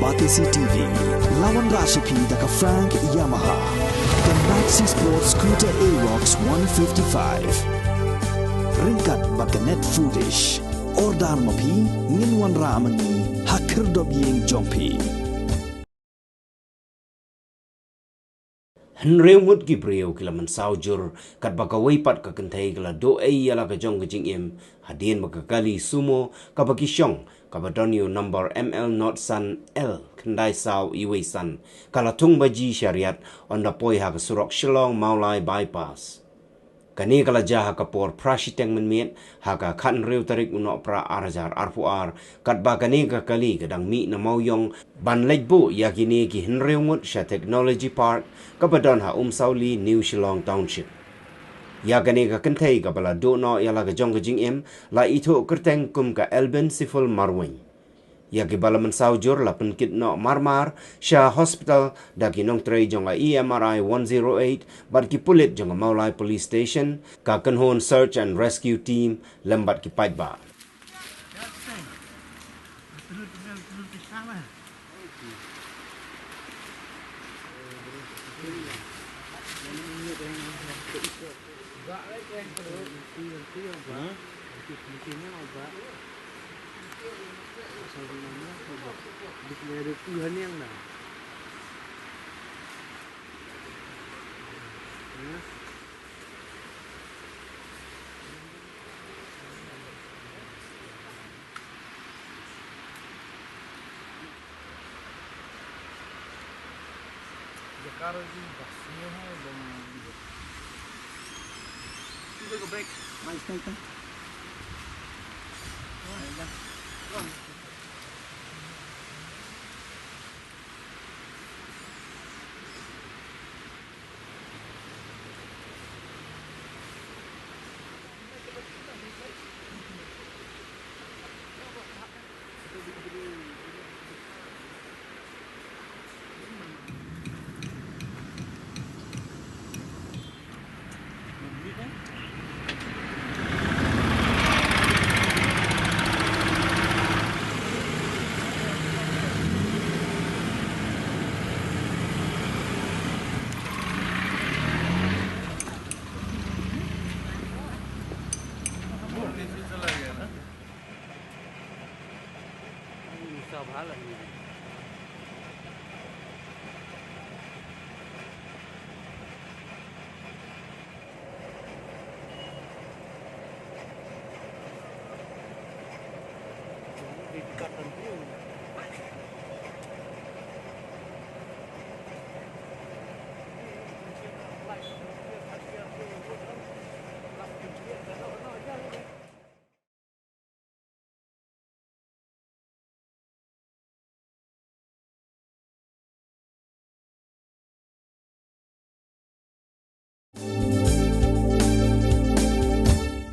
Batisi TV, lawan Rashipi daka Frank Yamaha, dan Maxi Sports Scooter Aerox 155. Ringkat baka net foodish, ordar mapi, nginwan ramani, hakir dobyeng jompi. Henry Ngut Gibreo kila Mynsaw jur kat baka waipat ka kentai kila do yala ka jong kajing im hadien baka kali Sumo ka baki syong ka badonio number ML not san L kendai saw Iwei san kala Thung Baji Riat onda poi ha ka Surok Shillong Mawlai bypass. Kani kala jaha ka por prashiteng menmiet ha ka kan reu tarik unok pra arajar arpuar kat ba kani ka kali kadang mi na mauyong ban lejbu yakini ki Henry Ngut sha Technology Park ka badon ha Sauli New Shillong Township. Ya kani ka kentai ka bala do no yala ka jong ka jing im la ito kerteng kum ka Elben Siful Marwing. Ya ki bala Mynsaw jur la penkit no marmar sha hospital da ki nong tray jong a EMRI 108 bat ki pulit jong a Mawlai police station ka kenhon search and rescue team lembat ki pait ba.